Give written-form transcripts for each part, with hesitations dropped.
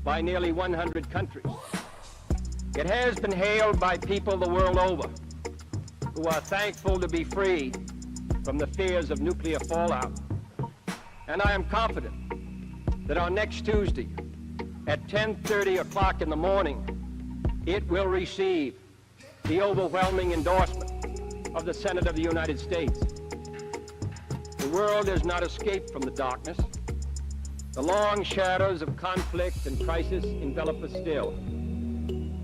by nearly 100 countries. It has been hailed by people the world over who are thankful to be free from the fears of nuclear fallout. And I am confident that on next Tuesday at 10:30 o'clock in the morning, it will receive the overwhelming endorsement of the Senate of the United States. The world has not escaped from the darkness. The long shadows of conflict and crisis envelop us still.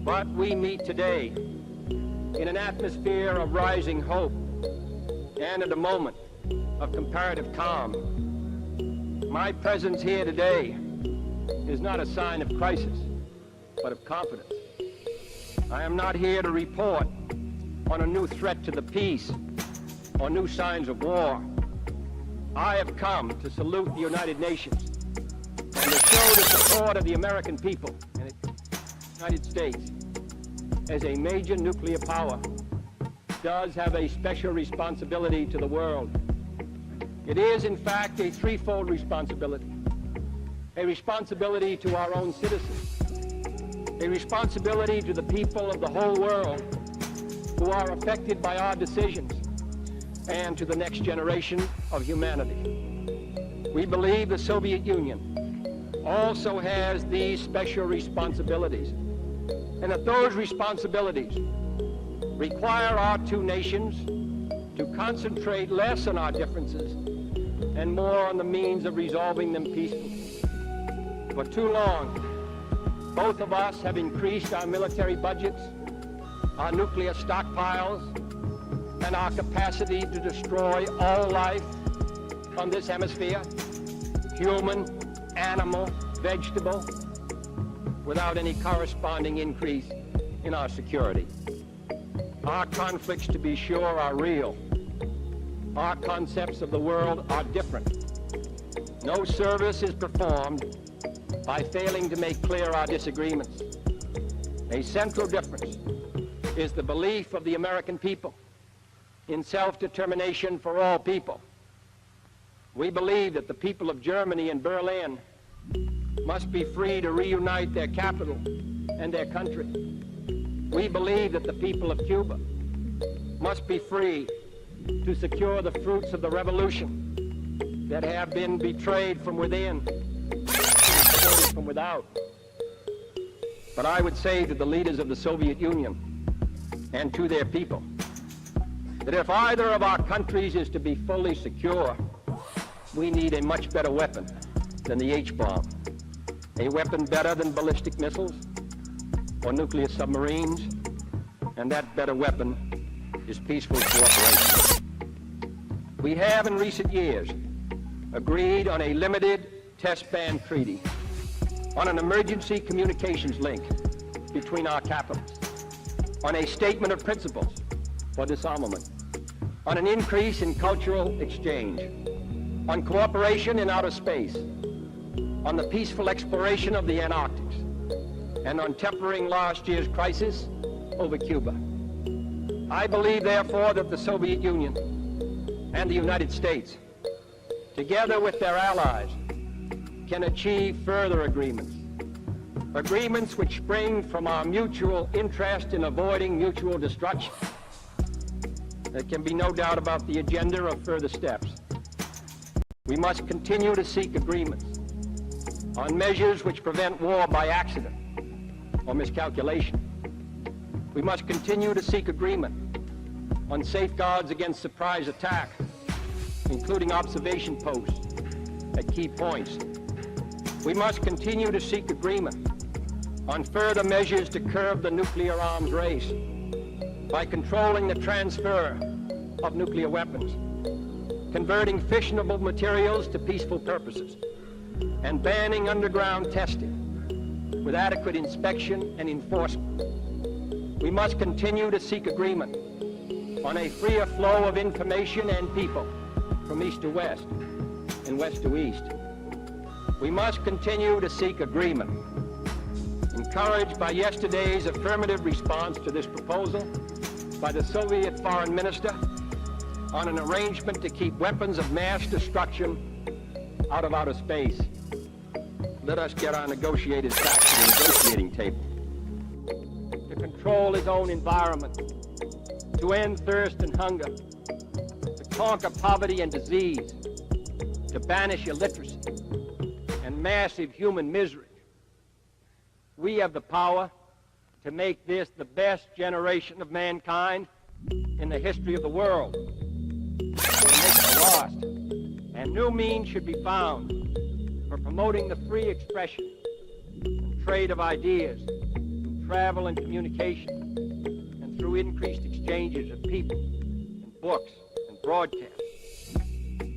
But we meet today in an atmosphere of rising hope and at a moment of comparative calm. My presence here today is not a sign of crisis, but of confidence. I am not here to report on a new threat to the peace or new signs of war. I have come to salute the United Nations and to show the support of the American people and the United States as a major nuclear power does have a special responsibility to the world. It is, in fact, a threefold responsibility. A responsibility to our own citizens, a responsibility to the people of the whole world who are affected by our decisions, and to the next generation of humanity. We believe the Soviet Union also has these special responsibilities, and that those responsibilities require our two nations to concentrate less on our differences and more on the means of resolving them peacefully. For too long, both of us have increased our military budgets, our nuclear stockpiles, and our capacity to destroy all life on this hemisphere, human, animal, vegetable, without any corresponding increase in our security. Our conflicts, to be sure, are real. Our concepts of the world are different. No service is performed by failing to make clear our disagreements. A central difference is the belief of the American people in self-determination for all people. We believe that the people of Germany and Berlin must be free to reunite their capital and their country. We believe that the people of Cuba must be free to secure the fruits of the revolution that have been betrayed from within and destroyed from without. But I would say to the leaders of the Soviet Union and to their people that if either of our countries is to be fully secure, we need a much better weapon than the H-bomb, a weapon better than ballistic missiles or nuclear submarines, and that better weapon is peaceful cooperation. We have in recent years agreed on a limited test ban treaty, on an emergency communications link between our capitals, on a statement of principles for disarmament, on an increase in cultural exchange, on cooperation in outer space, on the peaceful exploration of the Antarctic, and on tempering last year's crisis over Cuba. I believe, therefore, that the Soviet Union and the United States, together with their allies, can achieve further agreements, agreements which spring from our mutual interest in avoiding mutual destruction. There can be no doubt about the agenda of further steps. We must continue to seek agreements on measures which prevent war by accident or miscalculation. We must continue to seek agreement on safeguards against surprise attack, including observation posts at key points. We must continue to seek agreement on further measures to curb the nuclear arms race by controlling the transfer of nuclear weapons, converting fissionable materials to peaceful purposes, and banning underground testing with adequate inspection and enforcement. We must continue to seek agreement on a freer flow of information and people from east to west and west to east. We must continue to seek agreement, encouraged by yesterday's affirmative response to this proposal by the Soviet foreign minister on an arrangement to keep weapons of mass destruction out of outer space. let us get our negotiators back to the negotiating table. To control his own environment, to end thirst and hunger, to conquer poverty and disease, to banish illiteracy and massive human misery. We have the power to make this the best generation of mankind in the history of the world. To make it the last. And new means should be found for promoting the free expression and trade of ideas through travel and communication and through increased exchanges of people and books and broadcasts.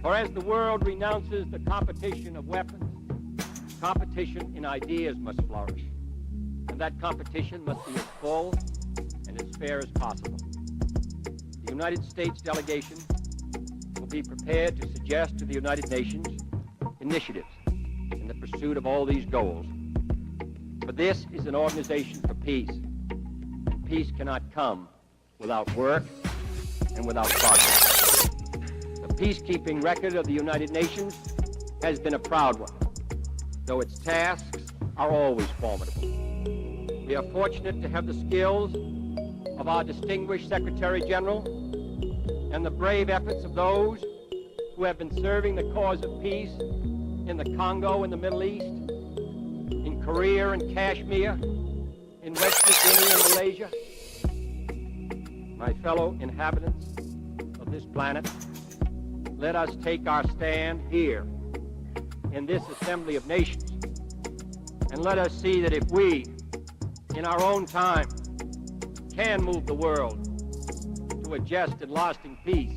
For as the world renounces the competition of weapons, competition in ideas must flourish. And that competition must be as full and as fair as possible. The United States delegation will be prepared to suggest to the United Nations initiatives in the pursuit of all these goals. For this is an organization for peace, and peace cannot come without work and without progress. The peacekeeping record of the United Nations has been a proud one, though its tasks are always formidable. We are fortunate to have the skills of our distinguished Secretary General and the brave efforts of those who have been serving the cause of peace in the Congo and the Middle East, in Korea and Kashmir, in West Virginia and Malaysia. My fellow inhabitants of this planet, let us take our stand here in this assembly of nations, and let us see that if we, in our own time, can move the world to a just and lasting peace.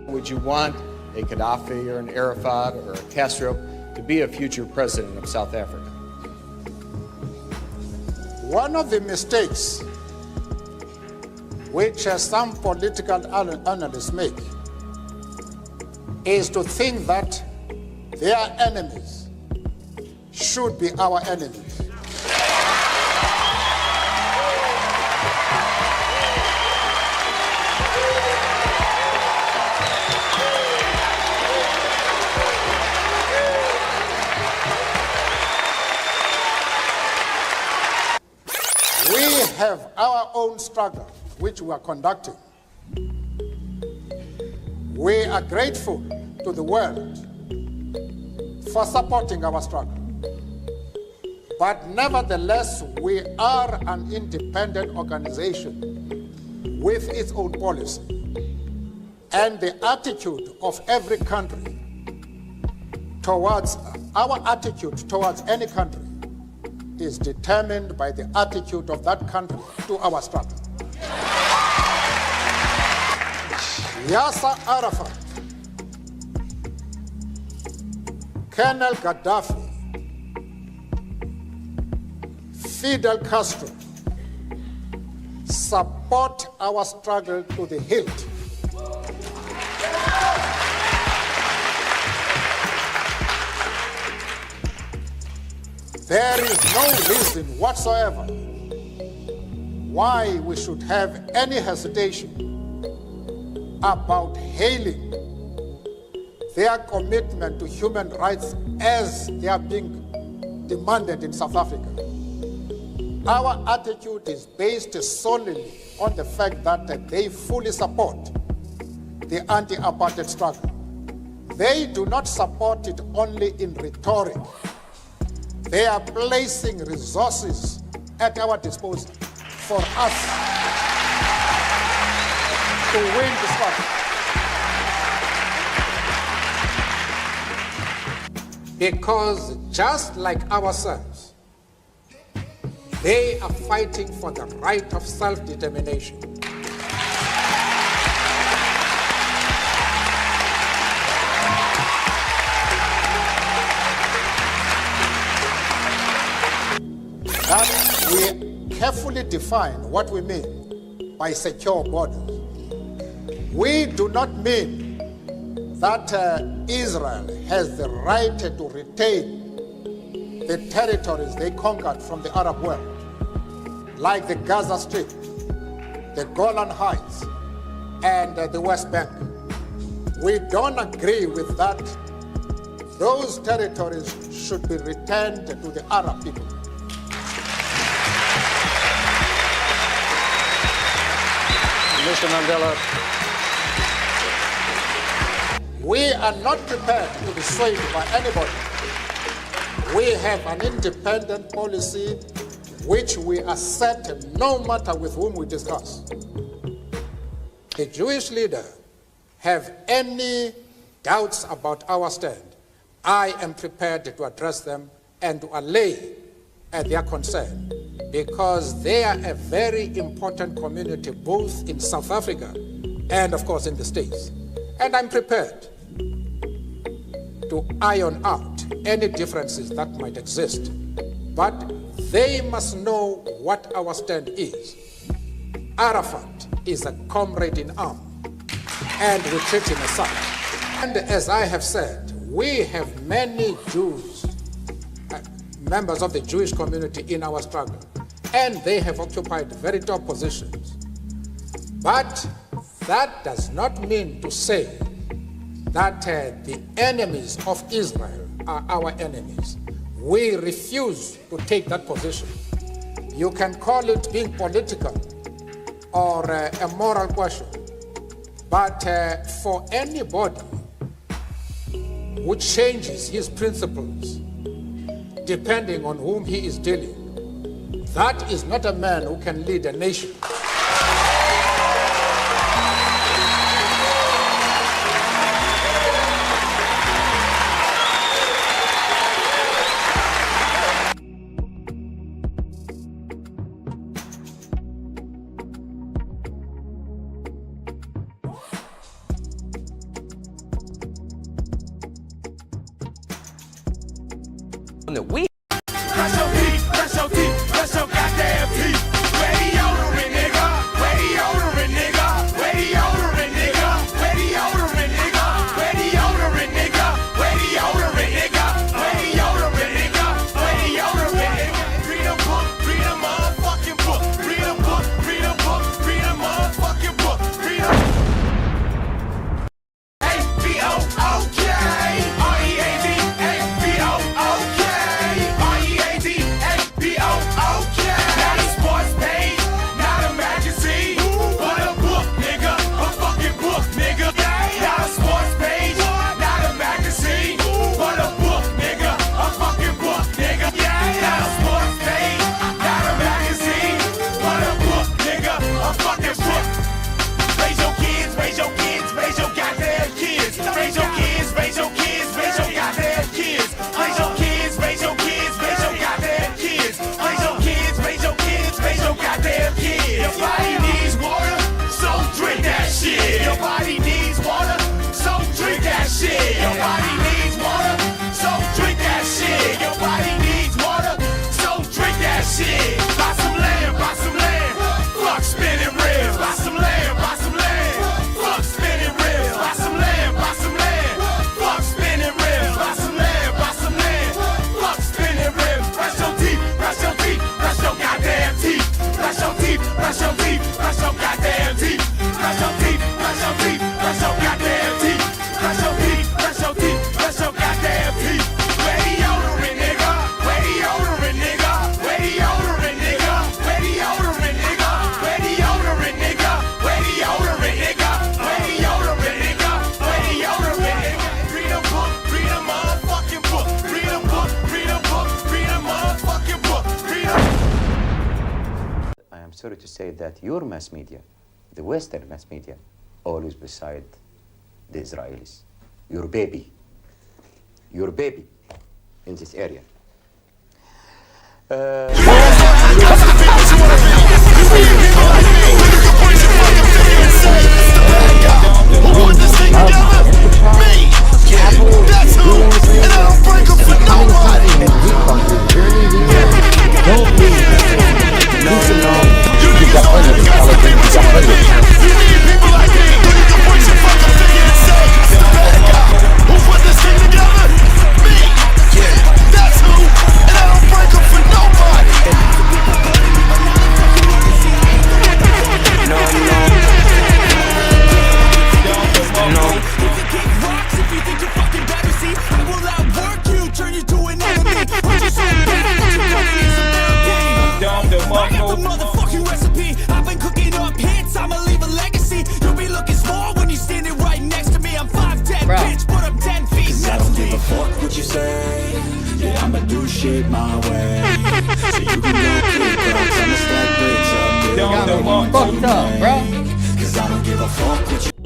Would you want a Gaddafi or an Arafat or a Castro to be a future president of South Africa? One of the mistakes which some political analysts make is to think that their enemies should be our enemies. We have our own struggle, which we are conducting. We are grateful to the world for supporting our struggle. But nevertheless, we are an independent organization with its own policy. And the attitude of every country towards, our attitude towards any country is determined by the attitude of that country to our struggle. Yasser Arafat, Colonel Gaddafi, Fidel Castro support our struggle to the hilt. There is no reason whatsoever why we should have any hesitation about hailing their commitment to human rights as they are being demanded in South Africa. Our attitude is based solely on the fact that they fully support the anti-apartheid struggle. They do not support it only in rhetoric. They are placing resources at our disposal for us to win the struggle. Because just like ourselves, they are fighting for the right of self-determination. carefully define what we mean by secure borders. We do not mean that Israel has the right to retain the territories they conquered from the Arab world, like the Gaza Strip, the Golan Heights, and the West Bank. We don't agree with that. Those territories should be returned to the Arab people. Mr. Mandela. We are not prepared to be swayed by anybody. We have an independent policy which we accept no matter with whom we discuss. The Jewish leader have any doubts about our stand, I am prepared to address them and to allay their concern, because they are a very important community both in South Africa and of course in the States. And I'm prepared to iron out any differences that might exist. But they must know what our stand is. Arafat is a comrade in arms, and we treat him as such. And as I have said, we have many Jews, members of the Jewish community in our struggle, and they have occupied very top positions. But that does not mean to say that the enemies of Israel are our enemies. We refuse to take that position. You can call it being political or a moral question, but for anybody who changes his principles depending on whom he is dealing, that is not a man who can lead a nation. We Press your teeth, press your teeth, press your goddamn teeth. Where the odorant nigga? Where the odorant nigga? Where the odorant nigga? Where the odorant nigga? Where the odorant nigga? Where the odorant nigga? Where the odorant nigga? Where the odorant nigga? Read a book, read a motherfucking book. Read a book, read a book, read a motherfucking book. Read a A-B-O-O-K. R-E-A-D, A-B-O-O-K. Not a sports page, not a magazine, but a book, nigga, a fucking book, nigga. Not a sports page, not a magazine, but a book, nigga, a fucking book, nigga. Not a sports page, not a magazine, but a book, nigga, a fucking book. Raise your kids, raise your kids, raise your goddamn kids. Raise your kids, raise your kids, raise your goddamn kids. Raise your kids, raise your kids, raise your goddamn kids. Raise your kids, raise your kids, raise your goddamn kids. Your body needs water, so drink that shit. Your body needs water, so drink that shit. Your body needs water, so drink that shit. Your body needs water, so drink that shit. Buy some land, buy some land. Fuck spinning rims. Buy some land, buy some land. Fuck spinning rims. Buy some land, buy some land. Fuck spinning rims. Buy some land, buy some land. Fuck spinning rims. Brush your teeth, brush your teeth, brush your goddamn teeth. Brush your teeth, brush your teeth, brush your goddamn teeth. Brush your teeth, brush your teeth, brush your goddamn teeth. Brush your teeth, brush your teeth, brush your goddamn teeth. Where the odorant nigga? Where the odorant nigga? Where the odorant nigga? Where the odorant nigga? Where the odorant nigga? Where the odorant nigga? Where the odorant nigga? Where the odorant nigga? Read a book, read a motherfucking book. Read a book, read a book, read a motherfucking book. Read a I am sorry to say that your mass media, the Western mass media, always beside the Israelis. Your baby in this area. Don't leave.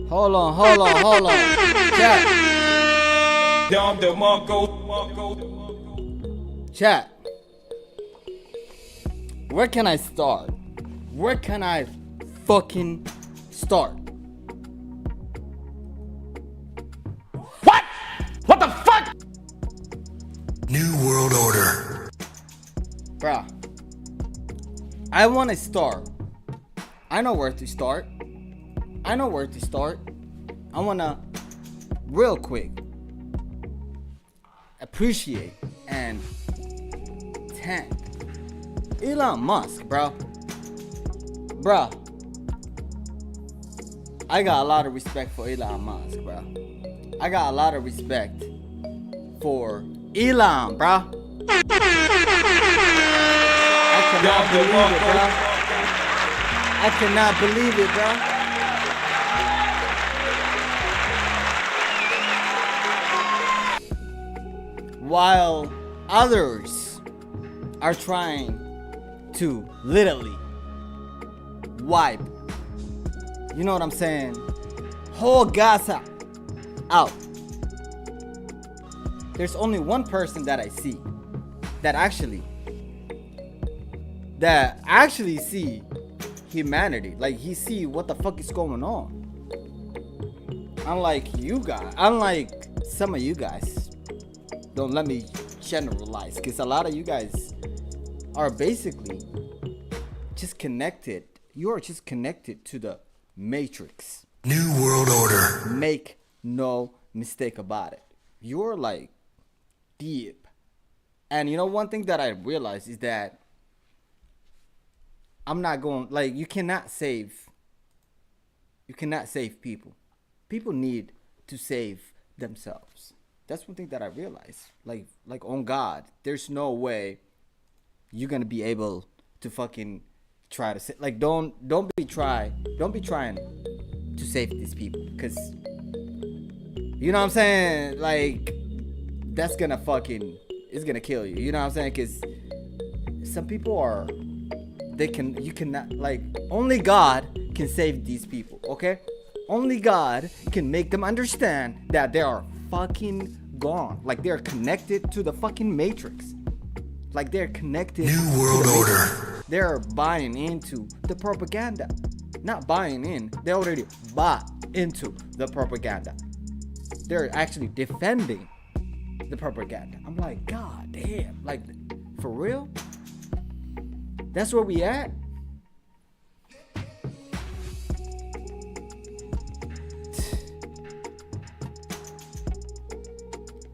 Hold on. Chat. Chat. Where can I start? Where can I fucking start? What? What the fuck? New World Order. Bruh. I want to start. I know where to start. I want to, real quick, appreciate and thank Elon Musk, bro. I got a lot of respect for Elon Musk, bro. I got a lot of respect for Elon, bro. I cannot believe it, bro. While others are trying to literally wipe, you know what I'm saying, whole Gaza out. There's only one person that I see that actually see humanity, like he see what the fuck is going on. Unlike some of you guys, don't let me generalize, because a lot of you guys are basically just connected. You are just connected to the Matrix. New World Order. Make no mistake about it. You're like deep. And you know, one thing that I realized is that I'm not going, like, you cannot save people. People need to save themselves. That's one thing that I realized. Like on God, there's no way you're gonna be able to fucking try to say, like, don't be trying to save these people, because you know what I'm saying, like, that's gonna fucking, it's gonna kill you, you know what I'm saying, because some people are, you cannot, like, only God can save these people, okay? Only God can make them understand that they are fucking gone. Like, they're connected to the fucking Matrix. Like, they're connected. New World Order. They're buying into the propaganda. Not buying in. They already bought into the propaganda. They're actually defending the propaganda. I'm like, God damn. Like, for real? That's where we at?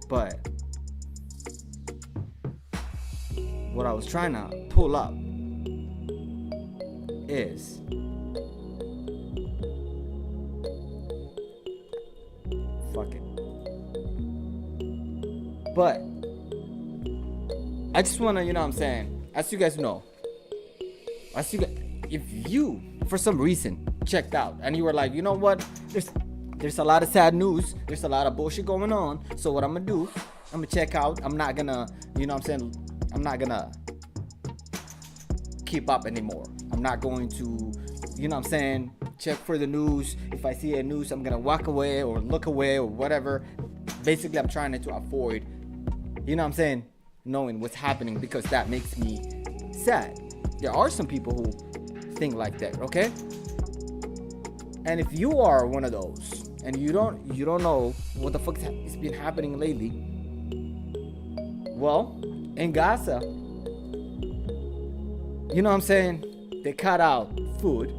But what I was trying to pull up is fuck it. But I just wanna, you know what I'm saying, as you guys know, if you for some reason checked out and you were like, you know what, there's a lot of sad news, there's a lot of bullshit going on, so what I'm gonna do, I'm gonna check out. I'm not gonna, you know what I'm saying, I'm not gonna keep up anymore. I'm not going to, you know what I'm saying, check for the news. If I see a news, I'm gonna walk away or look away or whatever. Basically, I'm trying to avoid, you know what I'm saying, knowing what's happening, because that makes me sad. There are some people who think like that, okay? And if you are one of those and you don't know what the fuck has been happening lately, well, in Gaza, you know what I'm saying, they cut out food,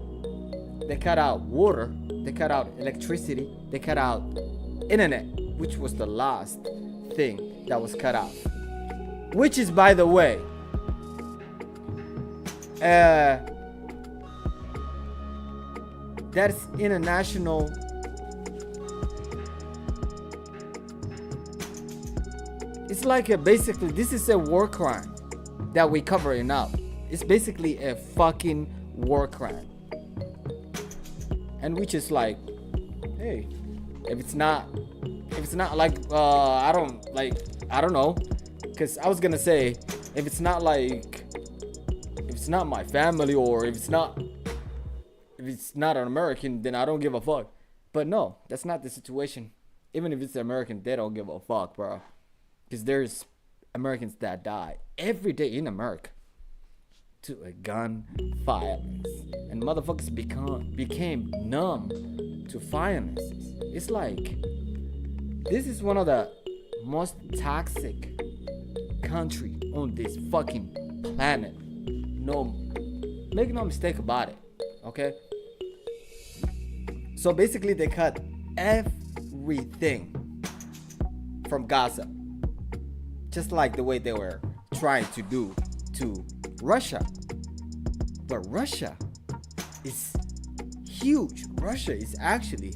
they cut out water, they cut out electricity, they cut out internet, which was the last thing that was cut out. Which is, by the way, that's international. It's like basically, this is a war crime that we covering up. It's basically a fucking war crime. And which is like, hey, if it's not like, I don't know. Cause I was gonna say, if it's not my family, or if it's not an American, then I don't give a fuck. But no, that's not the situation. Even if it's American, they don't give a fuck, bro. Because there's Americans that die every day in America to a gun violence. And motherfuckers became numb to violence. It's like, this is one of the most toxic country on this fucking planet. No, make no mistake about it, okay? So basically they cut everything from Gaza, just like the way they were trying to do to Russia. But Russia is huge. Russia is actually,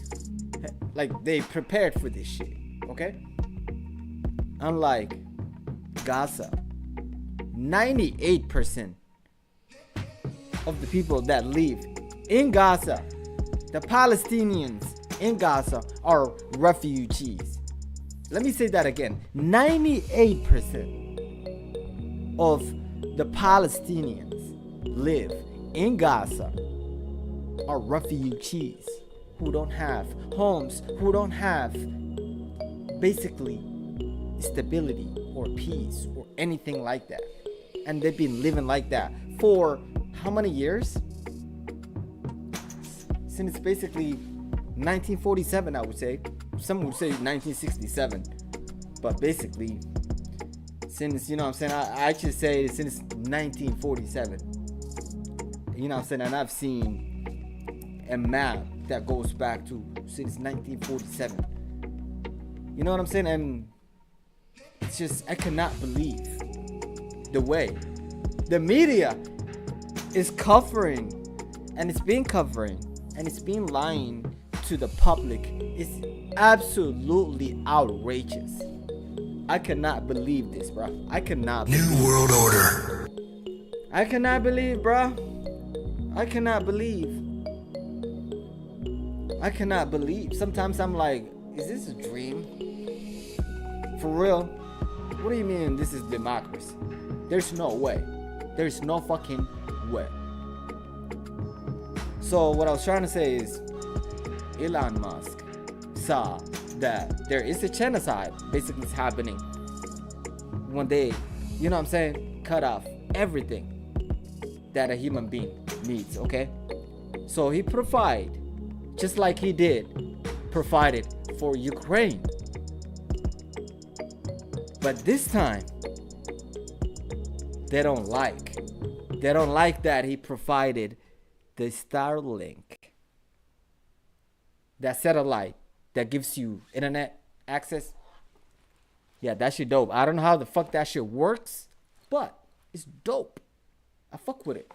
like, they prepared for this shit, okay? Unlike Gaza, 98% of the people that live in Gaza, the Palestinians in Gaza, are refugees. Let me say that again. 98% of the Palestinians live in Gaza are refugees who don't have homes, who don't have basically stability or peace or anything like that. And they've been living like that for how many years? Since basically 1947, I would say. Some would say 1967. But basically, since, you know what I'm saying, I should say since 1947. You know what I'm saying? And I've seen a map that goes back to since 1947. You know what I'm saying? And it's just, I cannot believe the way the media is covering, and it's been covering, and it's been lying to the public. It's absolutely outrageous. I cannot believe this, bro. I cannot believe. New World Order. I cannot believe, bro. I cannot believe. I cannot believe. Sometimes I'm like, is this a dream? For real? What do you mean this is democracy? There's no way. There's no fucking way. So what I was trying to say is, Elon Musk saw that there is a genocide basically is happening when they, you know what I'm saying, cut off everything that a human being needs, okay? So he provided, just like he provided for Ukraine. But this time, they don't like that he provided the Starlink, that satellite that gives you internet access. Yeah, that shit dope. I don't know how the fuck that shit works, but it's dope. I fuck with it.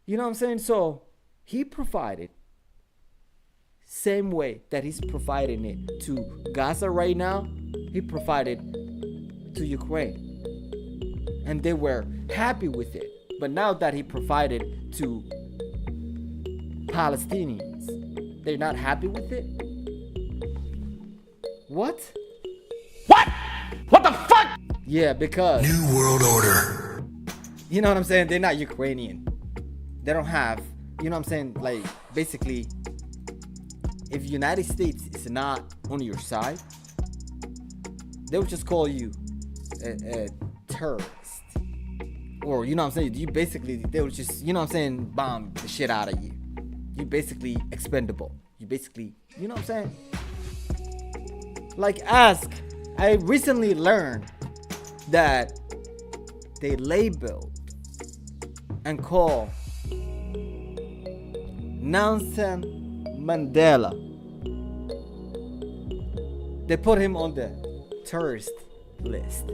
You know what I'm saying? So he provided, same way that he's providing it to Gaza right now, he provided to Ukraine. And they were happy with it. But now that he provided to Palestinians, they're not happy with it? What? What? What the fuck? Yeah, because, New World Order. you know what I'm saying? They're not Ukrainian. They don't have, you know what I'm saying? Like, basically, if United States is not on your side, they would just call you a terrorist. Or, you know what I'm saying? You basically, they would just, you know what I'm saying, bomb the shit out of you. You basically expendable. You basically, you know what I'm saying? Like, I recently learned that they labeled and call Nelson Mandela. They put him on the terrorist list.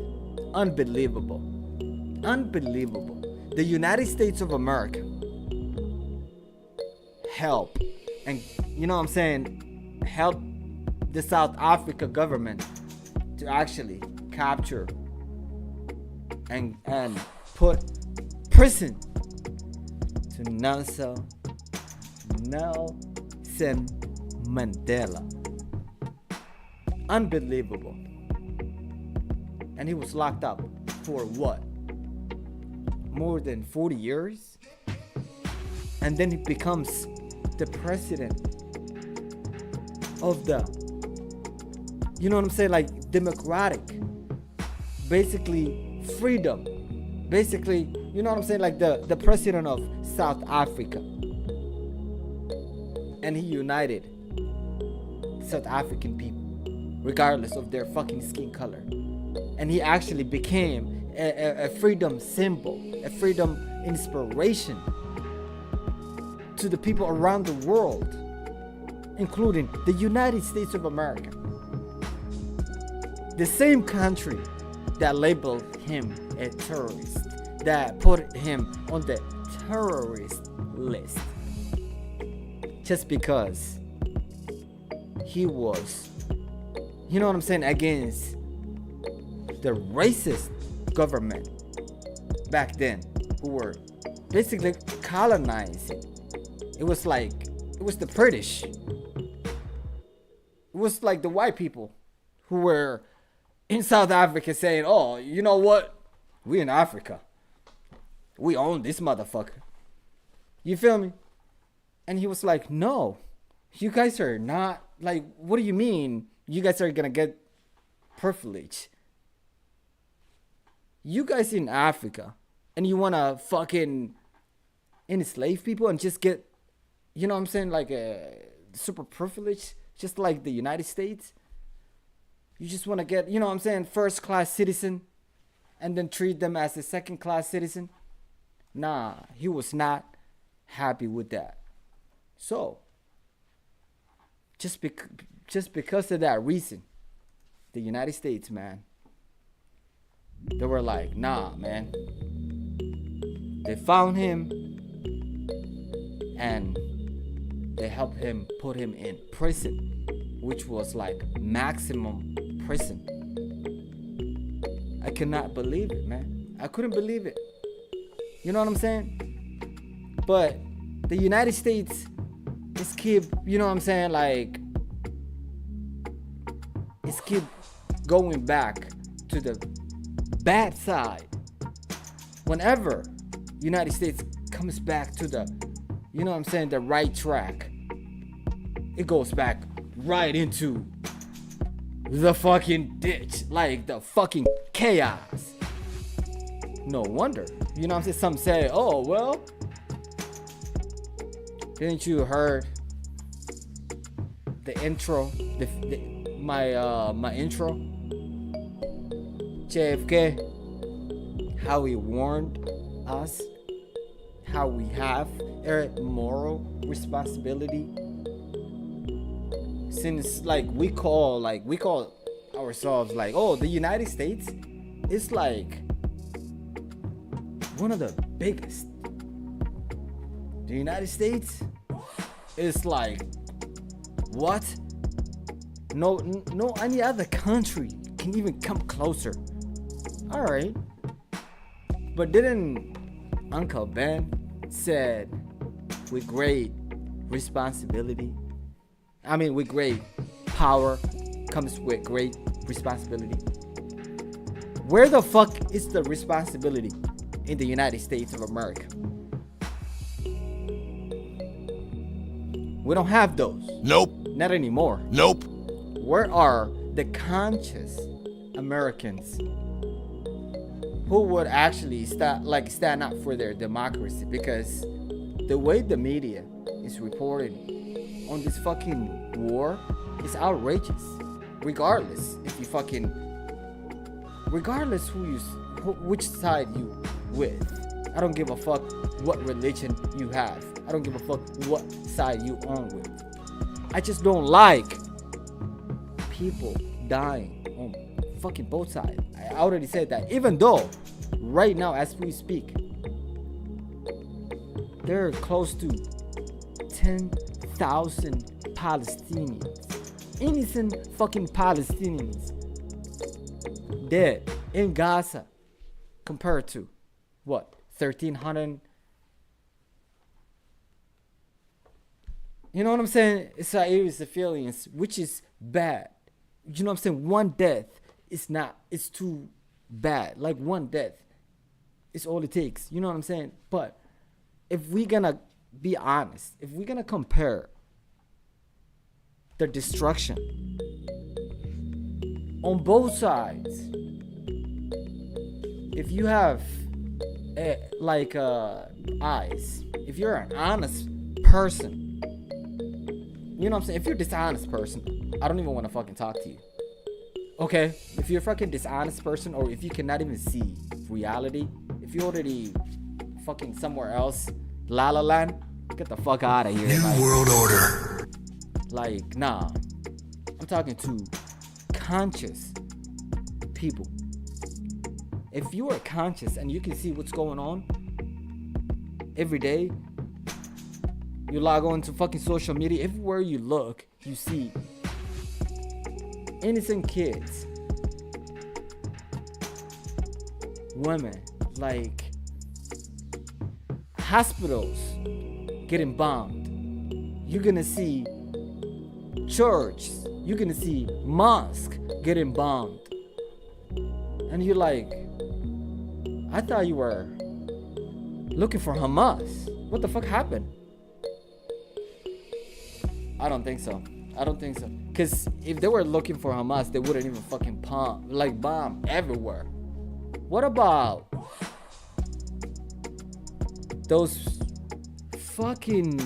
Unbelievable. Unbelievable. The United States of America help, and you know what I'm saying, help the South Africa government to actually capture and put prison to Nelson Mandela. Unbelievable. And he was locked up for what? More than 40 years? And then he becomes the president of the, you know what I'm saying, like democratic, basically freedom, basically, you know what I'm saying, like the president of South Africa. And he united South African people, regardless of their fucking skin color. And he actually became a freedom symbol, a freedom inspiration to the people around the world, including the United States of America. The same country that labeled him a terrorist, that put him on the terrorist list, just because he was, you know what I'm saying, against the racist government back then, who were basically colonizing. It was the British. It was like the white people who were in South Africa saying, oh, you know what? We in Africa. We own this motherfucker. You feel me? And he was like, no, you guys are not, like, what do you mean you guys are gonna get privilege? You guys in Africa and you wanna fucking enslave people and just get, you know what I'm saying, like a super privilege, just like the United States? You just wanna get, you know what I'm saying, first class citizen and then treat them as a second class citizen? Nah, he was not happy with that. So, just because of that reason, the United States, man, they were like, nah, man. They found him and they helped him, put him in prison, which was like maximum prison. I cannot believe it, man. I couldn't believe it. You know what I'm saying? But the United States is keep, you know what I'm saying, like, it's keep going back to the bad side. Whenever United States comes back to the, you know what I'm saying, the right track, it goes back right into the fucking ditch, like the fucking chaos. No wonder, you know what I'm saying, some say, oh, well, didn't you heard the intro, my intro, JFK, how he warned us, how we have a moral responsibility, since like we call ourselves like, oh, the United States is like one of the biggest. The United States is like, what? No any other country can even come closer. All right, but didn't Uncle Ben said with great responsibility, I mean with great power comes with great responsibility? Where the fuck is the responsibility in the United States of America? We don't have those. Nope. Not anymore. Nope. Where are the conscious Americans who would actually stand up for their democracy? Because the way the media is reporting on this fucking war is outrageous. Regardless which side you with. I don't give a fuck what religion you have. I don't give a fuck what side you on with. I just don't like people dying on fucking both sides. I already said that. Even though right now as we speak, there are close to 10,000 Palestinians, innocent fucking Palestinians, dead in Gaza, compared to what, 1,300? You know what I'm saying? Israeli civilians, which is bad. You know what I'm saying? One death is not, it's too bad. Like one death is all it takes. You know what I'm saying? But if we're gonna be honest, if we're gonna compare their destruction. On both sides. If you have eyes, if you're an honest person, you know what I'm saying? If you're a dishonest person, I don't even want to fucking talk to you. Okay? If you're a fucking dishonest person, or if you cannot even see reality, if you're already fucking somewhere else, La La Land, get the fuck out of here. New World Order. Like, nah. I'm talking to conscious people. If you are conscious and you can see what's going on every day, you log on to fucking social media, everywhere you look, you see innocent kids, women, like hospitals getting bombed. You're gonna see churches, you're gonna see mosques getting bombed. And you're like, I thought you were looking for Hamas. What the fuck happened? I don't think so. Because if they were looking for Hamas, they wouldn't even fucking bomb everywhere. What about those fucking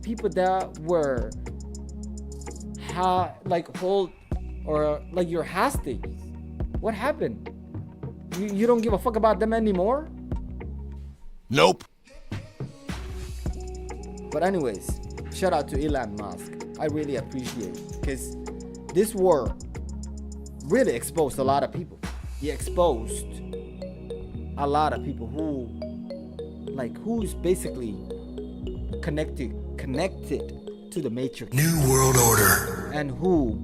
people that were your hostages? What happened? You don't give a fuck about them anymore? Nope. But anyways, shout out to Elon Musk. I really appreciate it, because this war really exposed a lot of people. He exposed a lot of people who's basically connected to the Matrix. New World Order. And who,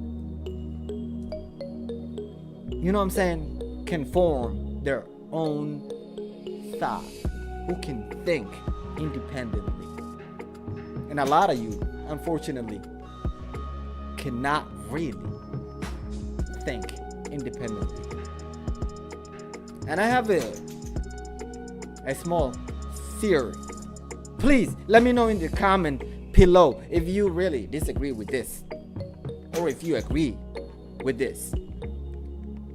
you know what I'm saying, can form their own thought, who can think independently. And a lot of you, unfortunately, cannot really think independently. And I have a small theory. Please let me know in the comment below if you really disagree with this, or if you agree with this.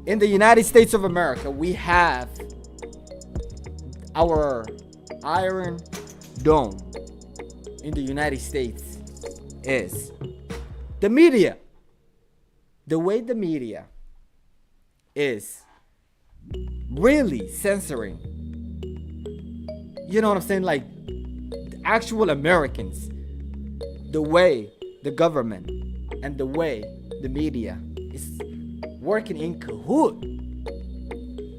In the United States of America, we have our Iron Dome. In the United States is the media. The way the media is really censoring, you know what I'm saying, like the actual Americans, the way the government and the way the media is working in cahoot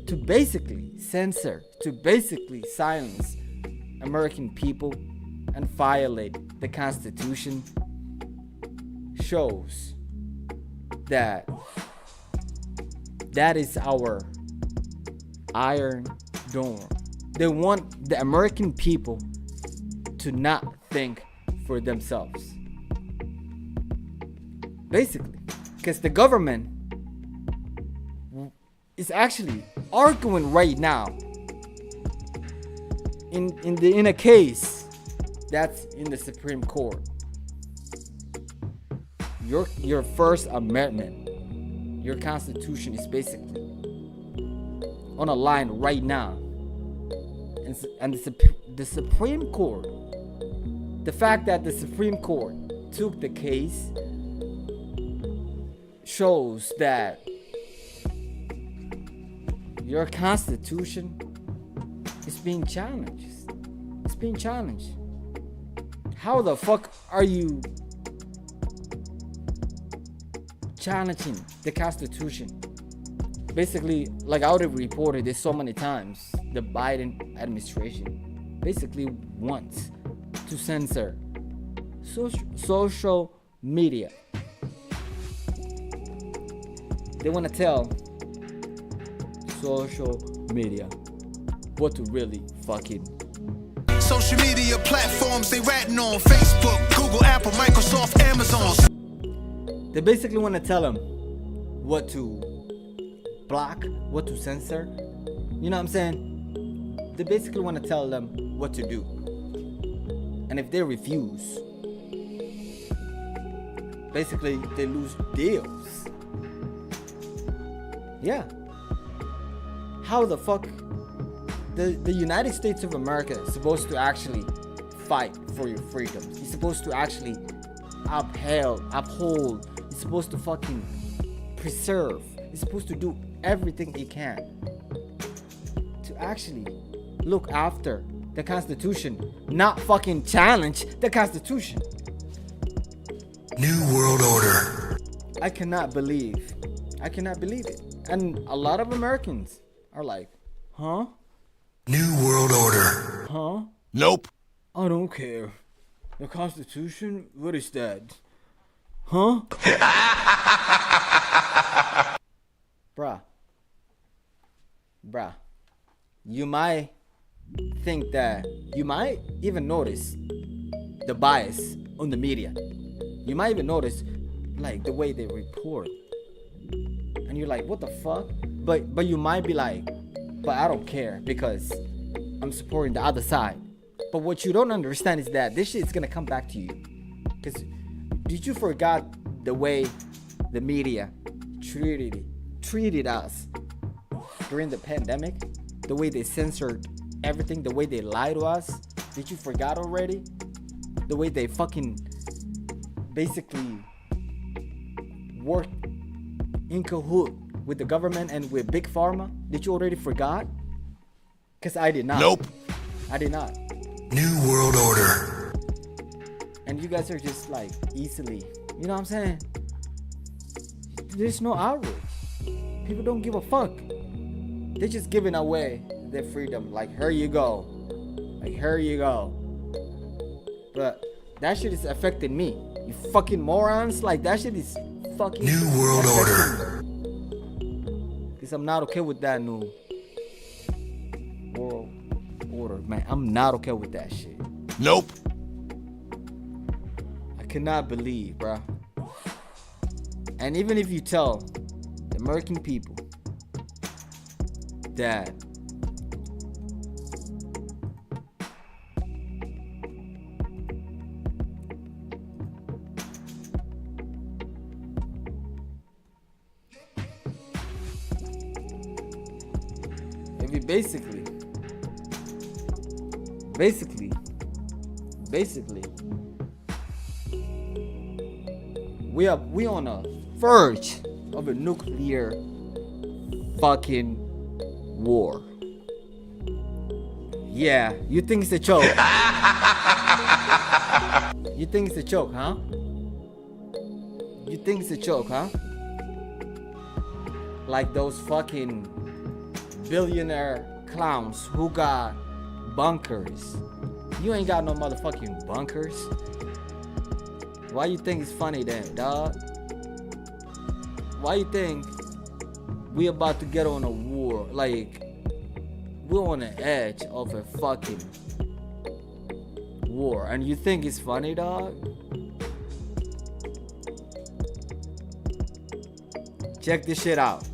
to basically censor, to basically silence American people and violate the Constitution, shows that is our Iron Dome. They want the American people to not think for themselves. Basically, because the government is actually arguing right now in a case that's in the Supreme Court. Your First Amendment, your Constitution is basically on a line right now. And the Supreme Court, the fact that the Supreme Court took the case shows that your Constitution is being challenged. It's being challenged. How the fuck are you challenging the Constitution? Basically, like I already reported this so many times, the Biden administration basically wants to censor social media. They want to tell social media what to really fucking. Social media platforms they ratting on Facebook, Google, Apple, Microsoft, Amazon. They basically want to tell them what to block, what to censor. You know what I'm saying? They basically want to tell them what to do. And if they refuse, basically they lose deals. Yeah. How the fuck the United States of America is supposed to actually fight for your freedoms? You're supposed to actually uphold. You're supposed to fucking preserve. You're supposed to do everything you can to actually look after the Constitution, not fucking challenge the Constitution. New World Order. I cannot believe it. And a lot of Americans are like, huh? New World Order. Huh? Nope. I don't care. The Constitution? What is that? Huh? Bruh. You might think that, you might even notice the bias on the media. You might even notice like the way they report. And you're like, what the fuck? But you might be like, but I don't care because I'm supporting the other side. But what you don't understand is that this shit is gonna come back to you. Because did you forget the way the media treated us during the pandemic? The way they censored everything, the way they lied to us? Did you forget already? The way they fucking basically worked in cahoot with the government and with Big Pharma? Did you already forgot? Because I did not. Nope. I did not. New World Order. And you guys are just like easily, you know what I'm saying? There's no outrage. People don't give a fuck. They're just giving away their freedom. Like, here you go. Like, here you go. But that shit is affecting me. You fucking morons. Like, that shit is fucking New World Order. Because I'm not okay with that new world order, man. I'm not okay with that shit. Nope. I cannot believe, bruh. And even if you tell the American people that if you basically we on a verge of a nuclear fucking war. Yeah, you think it's a joke? You think it's a joke, huh? You think it's a joke, huh? Like those fucking billionaire clowns who got bunkers. You ain't got no motherfucking bunkers. Why you think it's funny then, dog? Why you think we about to get on a war? Like, we're on the edge of a fucking war. And you think it's funny, dog? Check this shit out.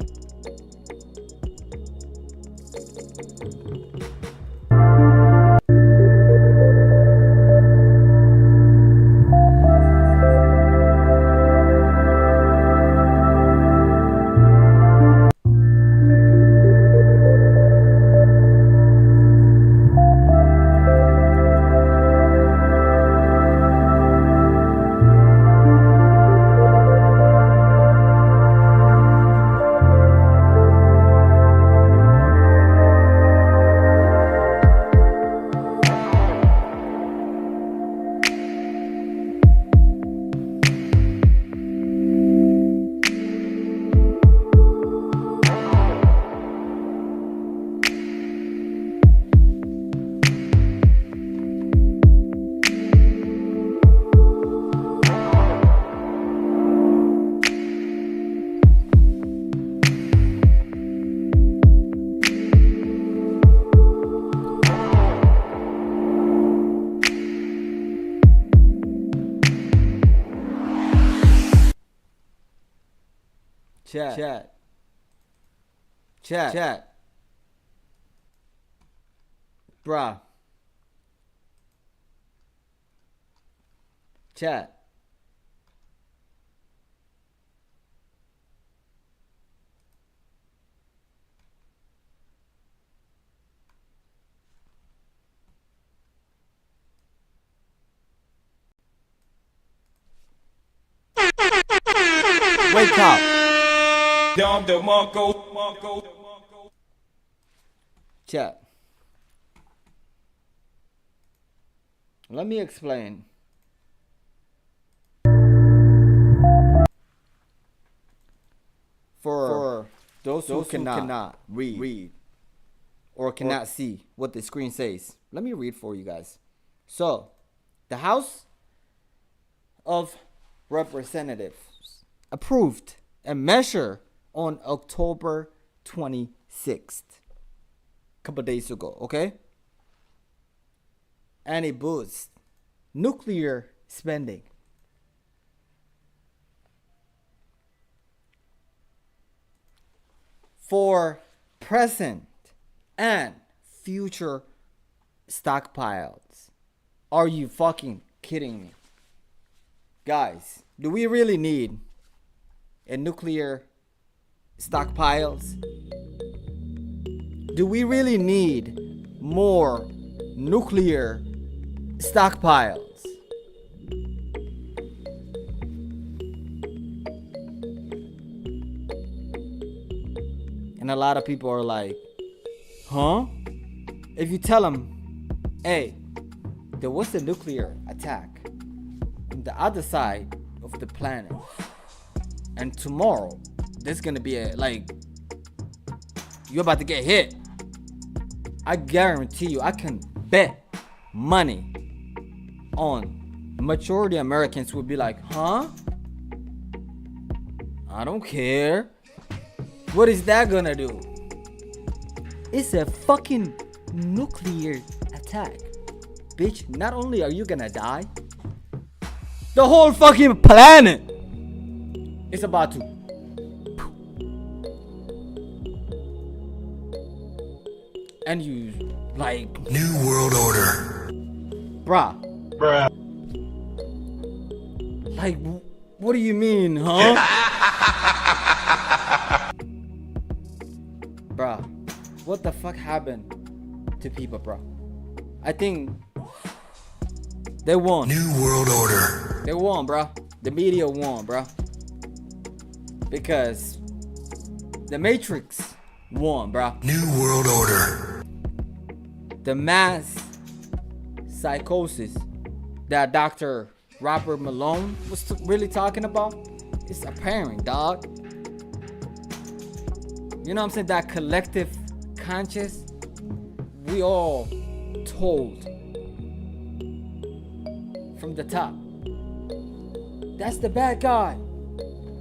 Chat. Bruh. Chat. Dom DeMarco. Chat. Let me explain. For those who cannot read or cannot see what the screen says, let me read for you guys. So, the House of Representatives approved a measure on October 26th, a couple days ago, okay? And it boosts nuclear spending. For present and future stockpiles. Are you fucking kidding me? Guys, do we really need a nuclear stockpiles? Do we really need more nuclear stockpiles? And a lot of people are like, huh? If you tell them, hey, there was a nuclear attack on the other side of the planet, and tomorrow there's gonna be you're about to get hit, I guarantee you, I can bet money on majority Americans would be like, huh? I don't care. What is that gonna do? It's a fucking nuclear attack. Bitch, not only are you gonna die, the whole fucking planet is about to. And you like New World Order. Bruh. Like, what do you mean, huh? Bruh, what the fuck happened to people, bro? I think they won. New World Order. They won, bro. The media won, bro. Because the Matrix won, bro. New World Order. The mass psychosis that Dr. Robert Malone was really talking about is apparent, dog. You know what I'm saying? That collective conscious, we all told from the top, that's the bad guy.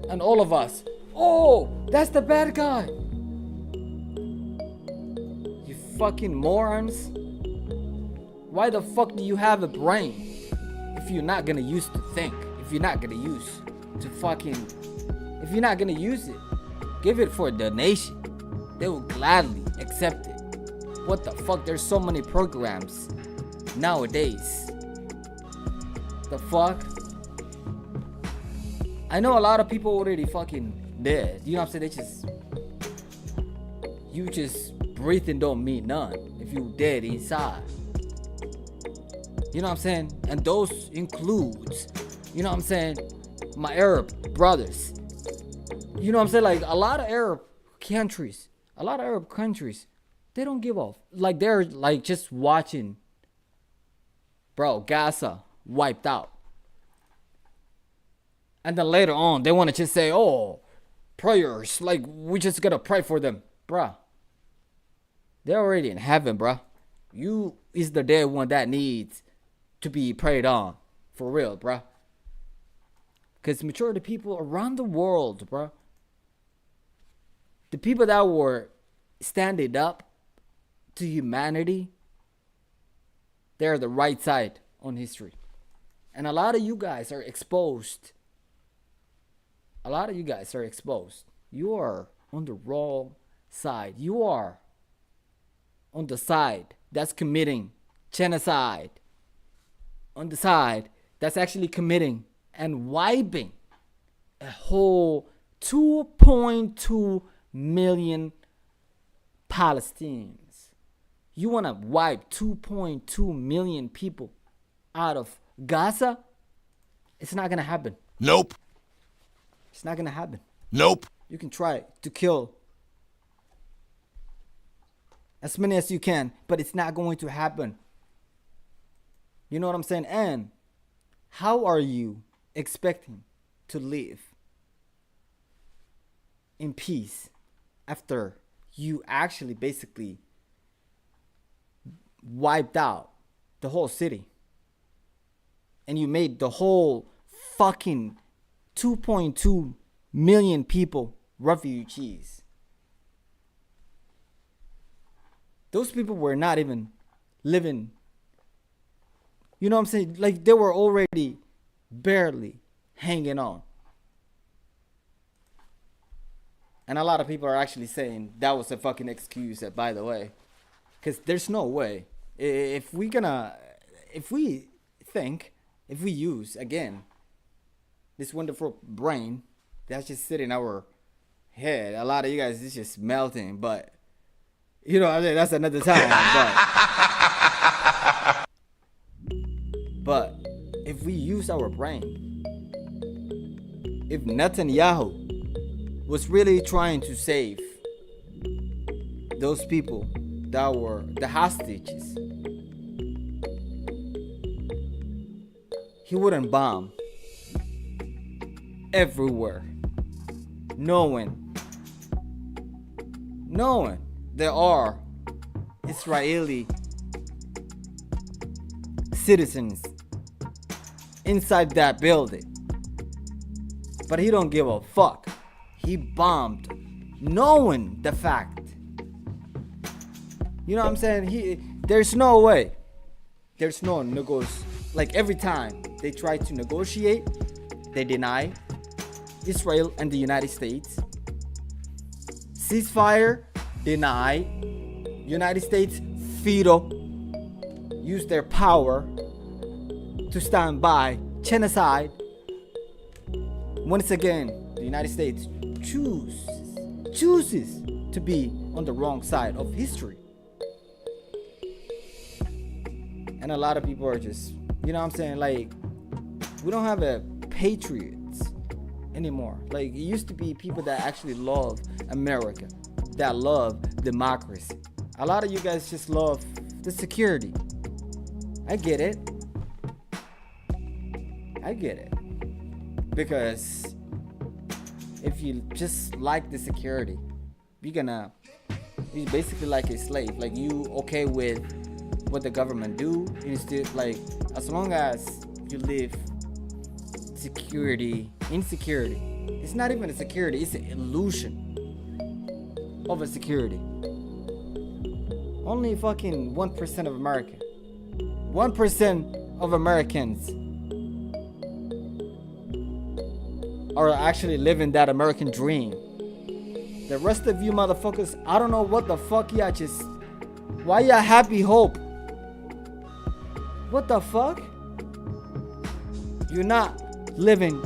And all of us, oh, that's the bad guy. You fucking morons. Why the fuck do you have a brain if you're not gonna use to think? If you're not gonna use to fucking, if you're not gonna use it, give it for a donation. They will gladly accept it. What the fuck? There's so many programs nowadays. The fuck? I know a lot of people already fucking dead. You know what I'm saying? You just breathing don't mean none if you dead inside. You know what I'm saying? And those includes, you know what I'm saying, my Arab brothers. You know what I'm saying? Like a lot of Arab countries, they don't give off. Like they're like just watching, bro, Gaza wiped out. And then later on, they want to just say, oh, prayers. Like we just gotta pray for them. Bruh. They're already in heaven, bruh. You is the dead one that needs to be prayed on. For real, bruh. Because majority of people around the world, bruh, the people that were standing up to humanity, they're the right side on history. And a lot of you guys are exposed. You are on the wrong side. You are on the side that's committing genocide. On the side that's actually committing and wiping a whole 2.2 million Palestinians. You want to wipe 2.2 million people out of Gaza? It's not going to happen. Nope. It's not going to happen. Nope. You can try to kill as many as you can, but it's not going to happen. You know what I'm saying? And how are you expecting to live in peace after you actually basically wiped out the whole city and you made the whole fucking 2.2 million people refugees? Those people were not even living, you know what I'm saying? Like, they were already barely hanging on. And a lot of people are actually saying that was a fucking excuse, by the way. Because there's no way. If we use, again, this wonderful brain that's just sitting in our head, a lot of you guys is just melting, but, you know, I mean, that's another time. But if we use our brain, if Netanyahu was really trying to save those people that were the hostages, he wouldn't bomb everywhere, knowing there are Israeli citizens inside that building. But he don't give a fuck. He bombed knowing the fact. You know what I'm saying? There's no way. There's no like, every time they try to negotiate, they deny Israel and the United States. Ceasefire, deny. United States veto, use their power to stand by genocide. Once again, the United States chooses to be on the wrong side of history. And a lot of people are just, you know what I'm saying, like, we don't have a patriots anymore. Like, it used to be people that actually love America, that love democracy. A lot of you guys just love the security. I get it. Because if you just like the security, you're basically like a slave. Like, you okay with what the government do, you still, like, as long as you live insecurity. It's not even a security, it's an illusion of a security. Only fucking 1% of America, 1% of Americans are actually living that American dream. The rest of you motherfuckers, I don't know what the fuck y'all just, why y'all happy hope? What the fuck? You're not living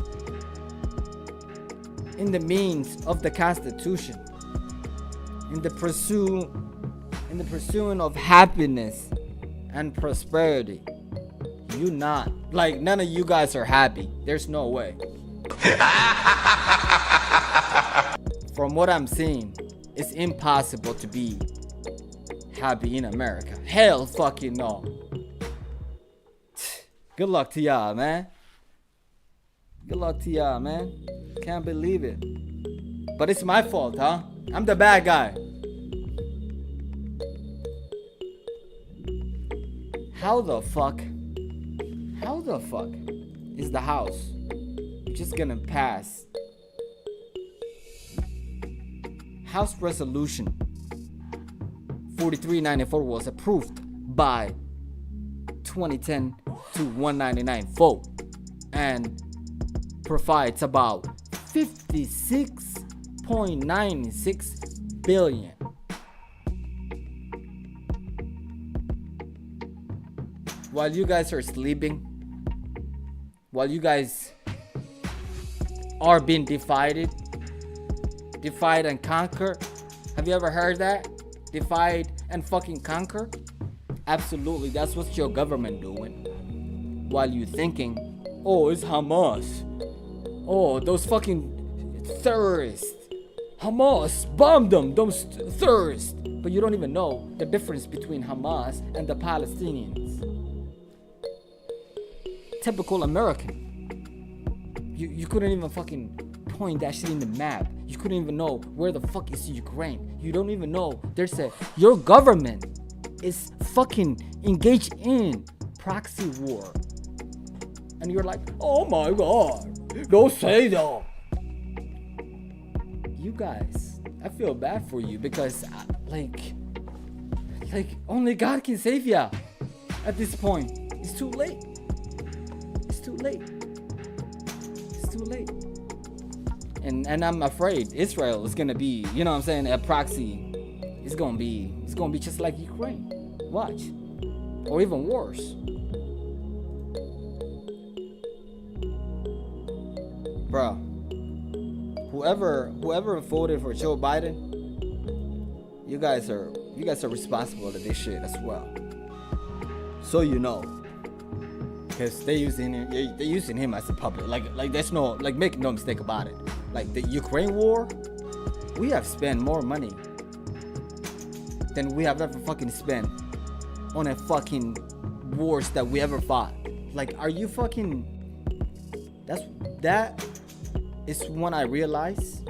in the means of the Constitution, in the pursuit of happiness and prosperity. You not, like, none of you guys are happy. There's no way. From what I'm seeing, it's impossible to be happy in America. Hell fucking no. Good luck to y'all, man. Can't believe it. But it's my fault, huh? I'm the bad guy. How the fuck is the House just gonna pass House Resolution 4394 was approved by 2010 to 199 vote and provides about 56.96 billion. While you guys are sleeping, while you guys are being divide and conquer. Have you ever heard that? Divide and fucking conquer? Absolutely, that's what your government doing. While you thinking, oh, it's Hamas. Oh, those fucking terrorists. Hamas bombed them, those terrorists. But you don't even know the difference between Hamas and the Palestinians. Typical American. You couldn't even fucking point that shit in the map. You couldn't even know where the fuck is Ukraine. You don't even know your government is fucking engaged in proxy war. And you're like, oh my god, don't say that. You guys, I feel bad for you because like only God can save ya. At this point, it's too late. It's too late. It's too late. And I'm afraid Israel is gonna be, you know what I'm saying, a proxy. It's gonna be just like Ukraine. Watch. Or even worse. Bro. Whoever voted for Joe Biden, you guys are responsible to this shit as well. So you know. Cause they're using him as a puppet. Like there's no, like, make no mistake about it. Like the Ukraine war, we have spent more money than we have ever fucking spent on a fucking wars that we ever fought. Like, are you fucking? That is when I realize.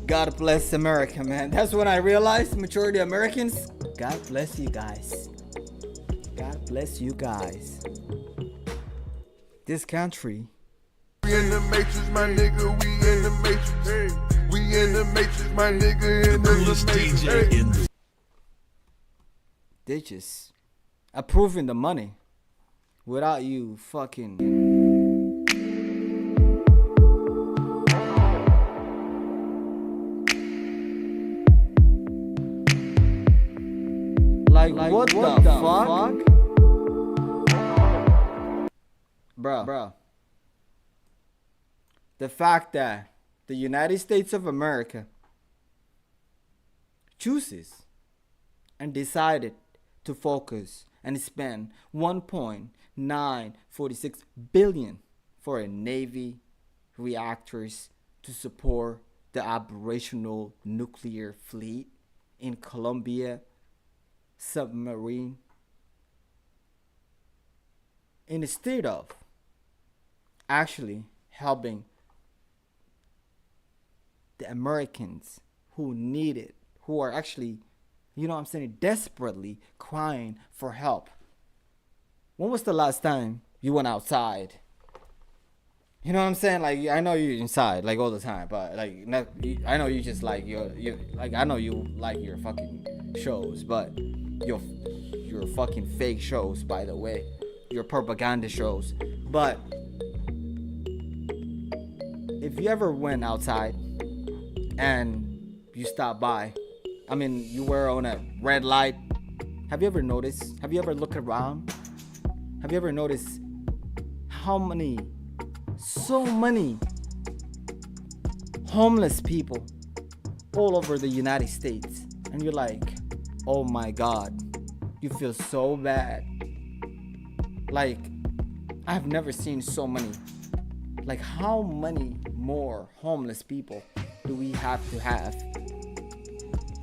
God bless America, man. That's when I realized majority of Americans. God bless you guys. God bless you guys. This country. We in the matrix, my nigga, we in the matrix. We in the matrix, my nigga, in the matrix. They just approving the money without you fucking. Like what the fuck? Bro. The fact that the United States of America chooses and decided to focus and spend $1.946 billion for a Navy reactors to support the operational nuclear fleet in Colombia submarine, instead of actually helping the Americans who need it, who are actually, you know what I'm saying, desperately crying for help. When was the last time you went outside? You know what I'm saying? Like, I know you're inside like all the time, but like, I know you just like you like, I know you like your fucking shows, but your fucking fake shows, by the way, your propaganda shows. But if you ever went outside and you stopped by, I mean, you were on a red light, have you ever noticed? Have you ever looked around? Have you ever noticed so many homeless people all over the United States? And you're like, oh my God, you feel so bad. Like, I've never seen so many. Like, how many more homeless people do we have to have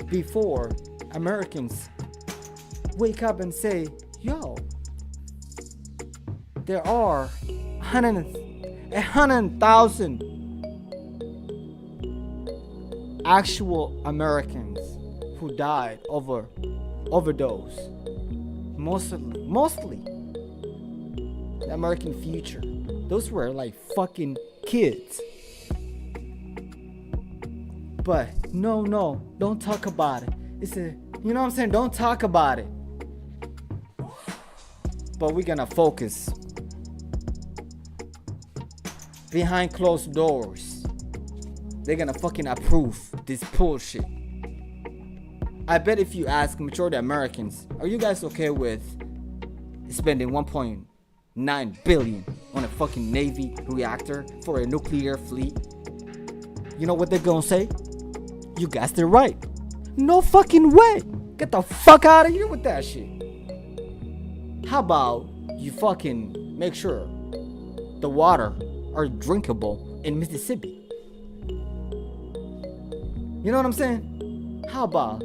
before Americans wake up and say, yo, there are 100,000 actual Americans who died over overdose. Mostly the American future. Those were like fucking kids. But no, don't talk about it. It's a, you know what I'm saying? Don't talk about it. But we're gonna focus behind closed doors. They're gonna fucking approve this bullshit. I bet if you ask majority of Americans, are you guys okay with spending 1.9 billion on a fucking Navy reactor for a nuclear fleet? You know what they're gonna say? You guys, they're right. No fucking way. Get the fuck out of here with that shit. How about you fucking make sure the water are drinkable in Mississippi? You know what I'm saying? How about?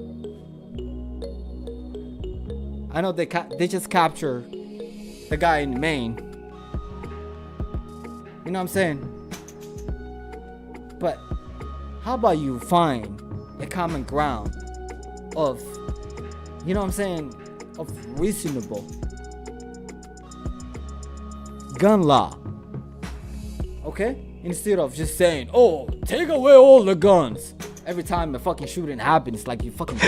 I know they just captured the guy in Maine. You know what I'm saying? But how about you find a common ground of, you know what I'm saying, of reasonable gun law, okay? Instead of just saying, oh, take away all the guns every time a fucking shooting happens, like you fucking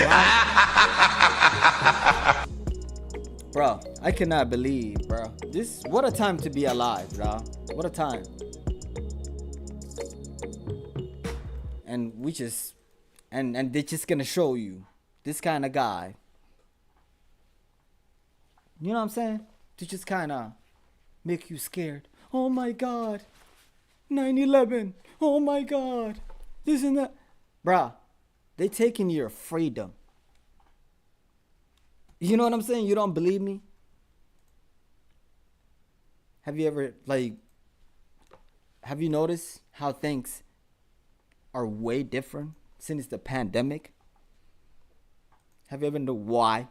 bro, I cannot believe, bro. What a time to be alive, bro. What a time. And we just, and they're just gonna show you this kind of guy. You know what I'm saying? To just kind of make you scared. Oh my God. 9/11. Oh my God. This and that. Bruh, they taking your freedom. You know what I'm saying? You don't believe me? Have you ever, have you noticed how things are way different since the pandemic? Have you ever known why?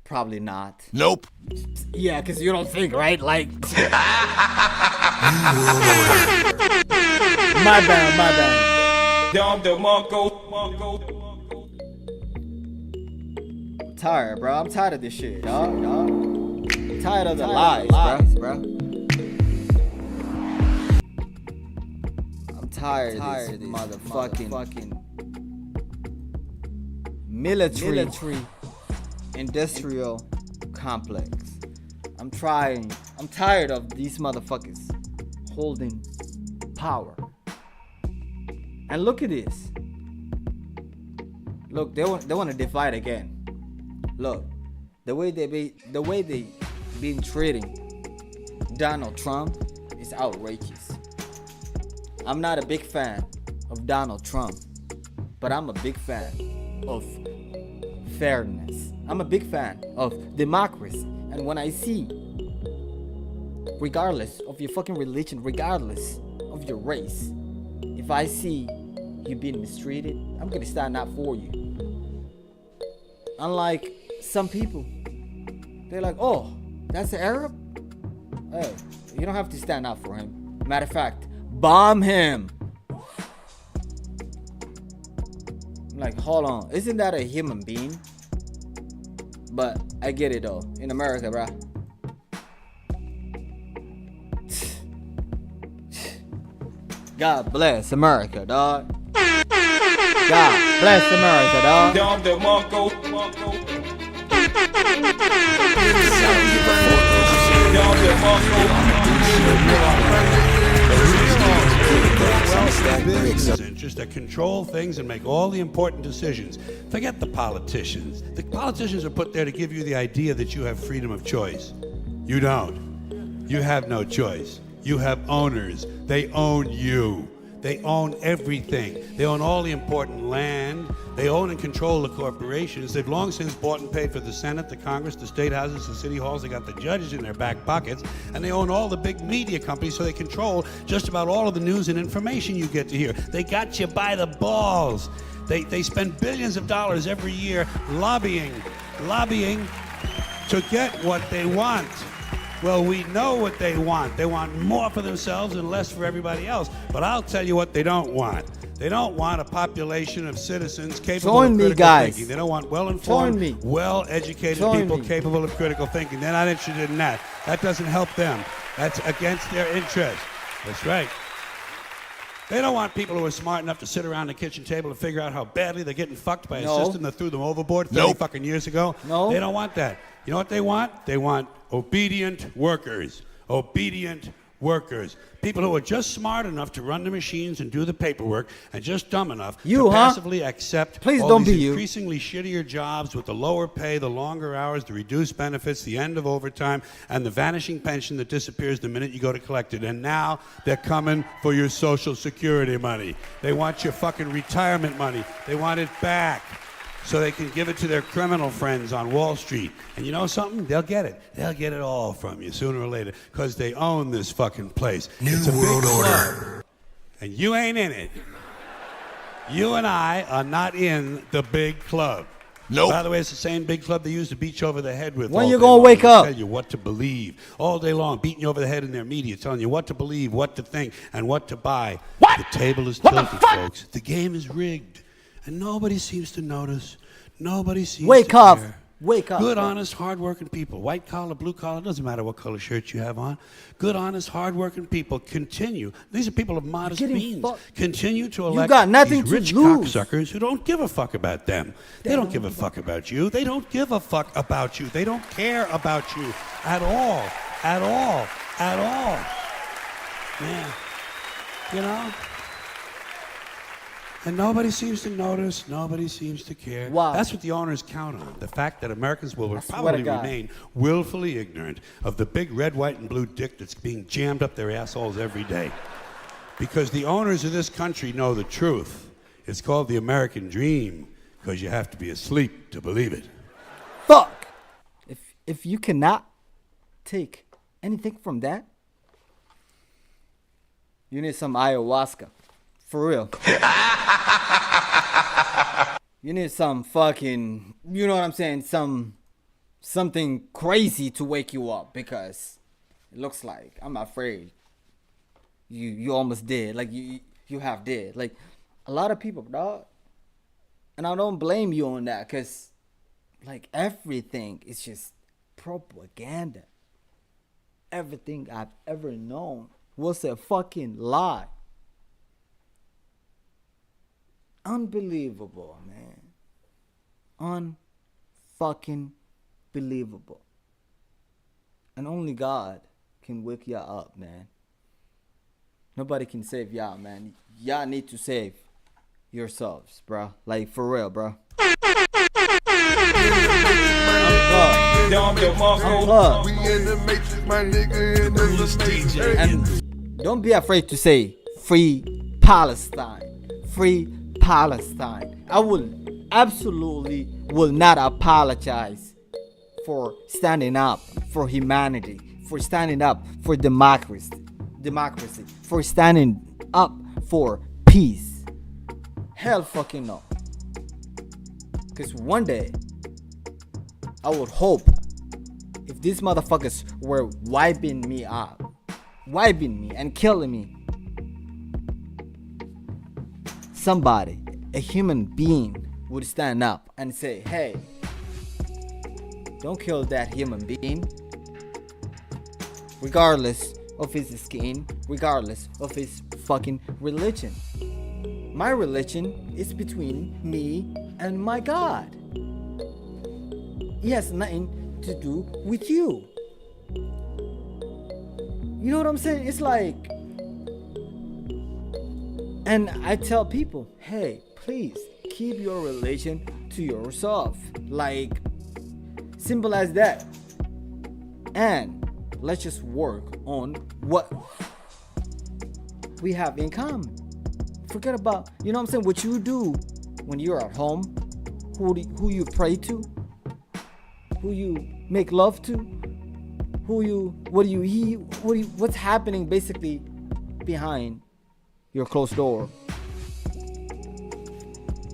Probably not. Nope. Yeah, because you don't think, right? Like. My bad. I'm tired, bro. I'm tired of this shit, dog. I'm tired of the lies, bro. I'm tired of this motherfucking military industrial complex. I'm tired of these motherfuckers holding power. And look at this. Look, they want to divide again. Look, the way they been treating Donald Trump is outrageous. I'm not a big fan of Donald Trump, but I'm a big fan of fairness. I'm a big fan of democracy. And when I see, regardless of your fucking religion, regardless of your race, if I see you being mistreated, I'm gonna stand up for you. Unlike some people, they're like, oh, that's an Arab? Hey, you don't have to stand up for him. Matter of fact, bomb him. I'm like, hold on, isn't that a human being? But I get it though, in America, bruh. God bless America, dog. God bless America, dog. Interest that control things and make all the important decisions. Forget the politicians. The politicians are put there to give you the idea that you have freedom of choice. You don't. You have no choice. You have owners. They own you. They own everything. They own all the important land. They own and control the corporations. They've long since bought and paid for the Senate, the Congress, the state houses, the city halls. They got the judges in their back pockets. And they own all the big media companies, so they control just about all of the news and information you get to hear. They got you by the balls. They spend billions of dollars every year lobbying to get what they want. Well, we know what they want. They want more for themselves and less for everybody else. But I'll tell you what they don't want. They don't want a population of citizens capable of critical thinking. They don't want well-informed, well-educated people capable of critical thinking. They're not interested in that. That doesn't help them. That's against their interest. That's right. They don't want people who are smart enough to sit around the kitchen table and figure out how badly they're getting fucked by a system that threw them overboard 30 fucking years ago. No. They don't want that. You know what they want? They want obedient workers. Obedient workers. People who are just smart enough to run the machines and do the paperwork and just dumb enough to passively accept all these increasingly shittier jobs with the lower pay, the longer hours, the reduced benefits, the end of overtime, and the vanishing pension that disappears the minute you go to collect it. And now they're coming for your Social Security money. They want your fucking retirement money. They want it back, so they can give it to their criminal friends on Wall Street. And you know something? They'll get it. They'll get it all from you sooner or later, because they own this fucking place. It's a New World Order. And you ain't in it. You and I are not in the big club. Nope. By the way, it's the same big club they used to beat you over the head with. When all you day gonna long. wake They up? Tell you what to believe all day long, beating you over the head in their media, telling you what to believe, what to think, and what to buy. What? The table is tilted, folks. The game is rigged, and nobody seems to notice. Nobody seems Wake to up. care. Wake up. Good, bro. honest, hard-working people. White collar, blue collar, doesn't matter what color shirt you have on. Good, honest, hard-working people continue. These are people of modest Getting means. fucked. Continue to elect got nothing these to rich lose. cocksuckers who don't give a fuck about them. They don't give a fuck about you. They don't give a fuck about you. They don't care about you at all. At all. At all. Man. You know? And nobody seems to notice. Nobody seems to care. Wow. That's what the owners count on. The fact that Americans will swear to probably God. remain willfully ignorant of the big red, white, and blue dick that's being jammed up their assholes every day. Because the owners of this country know the truth. It's called the American dream, because you have to be asleep to believe it. Fuck. If you cannot take anything from that, you need some ayahuasca. For real. You need some fucking, you know what I'm saying, something crazy to wake you up, because it looks like, I'm afraid, you almost did, like you have did, like a lot of people, dog, and I don't blame you on that, because like everything is just propaganda. Everything I've ever known was a fucking lie. Unbelievable, man. Unfucking believable. And only God can wake y'all up, man. Nobody can save y'all, man. Y'all need to save yourselves, bro. Like, for real, bro. Unplug. We in the matrix, my nigga, in the DJ. And don't be afraid to say free Palestine. Free Palestine. I will not apologize for standing up for humanity, for standing up for democracy, for standing up for peace. Hell fucking no. Because one day, I would hope, if these motherfuckers were wiping me out, wiping me and killing me, somebody, a human being, would stand up and say, hey, don't kill that human being, regardless of his skin, regardless of his fucking religion. My religion is between me and my God. It has nothing to do with you. You know what I'm saying? It's like, and I tell people, hey, please keep your religion to yourself. Like, simple as that. And let's just work on what we have in common. Forget about, you know what I'm saying, what you do when you're at home, who you pray to, who you make love to, what do you eat, what's happening basically behind your closed door.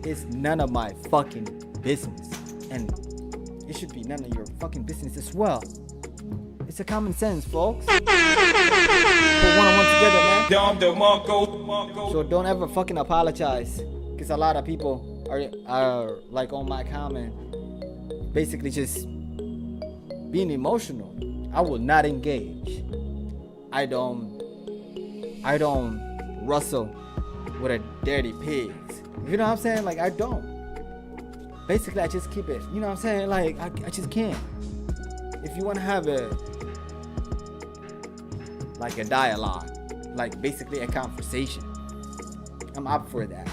It's none of my fucking business, and it should be none of your fucking business as well. It's a common sense, folks. Put one-on-one together, man. So don't ever fucking apologize, because a lot of people are like on my comment, basically just being emotional. I will not engage. I don't wrestle with a dirty pig. You know what I'm saying? Like, I don't. Basically, I just keep it. You know what I'm saying? Like, I just can't. If you want to have a dialogue, like basically a conversation, I'm up for that.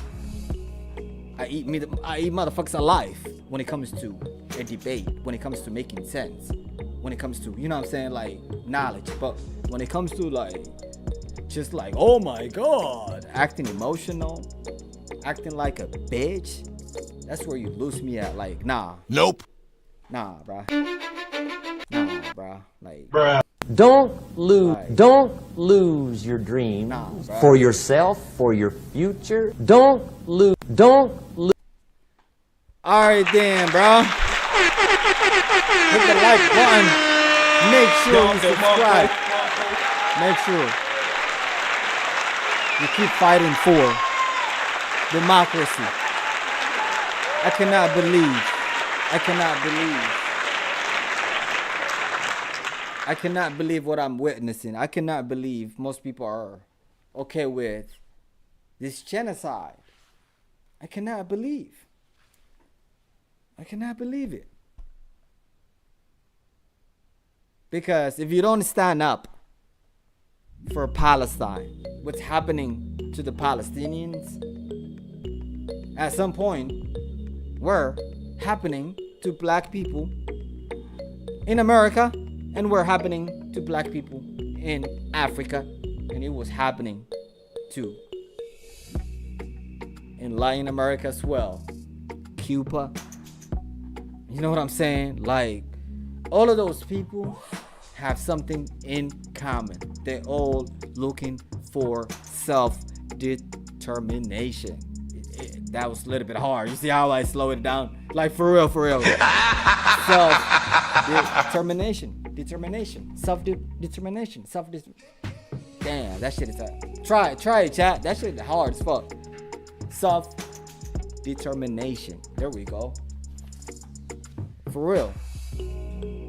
I eat motherfuckers alive when it comes to a debate, when it comes to making sense, when it comes to, you know what I'm saying, like knowledge. But when it comes to like, just like, oh my God, acting emotional, acting like a bitch, that's where you lose me at. Like, nah. Nope. Nah, bruh. Nah, bruh. Like, Don't lose your dream for yourself, for your future. Don't lose. All right then, bro. Hit the like button. Make sure you subscribe. Make sure you keep fighting for democracy. I cannot believe what I'm witnessing. I cannot believe most people are okay with this genocide. I cannot believe it. Because if you don't stand up for Palestine, what's happening to the Palestinians, at some point, were happening to black people in America, and were happening to black people in Africa, and it was happening too in Latin America as well, Cuba. You know what I'm saying? Like, all of those people have something in common. They're all looking for self-determination. That was a little bit hard. You see how I slow it down? Like, for real. Self-determination. Self-determination. Damn, that shit is hard. Try it, chat. That shit is hard as fuck. Self-determination. There we go. For real.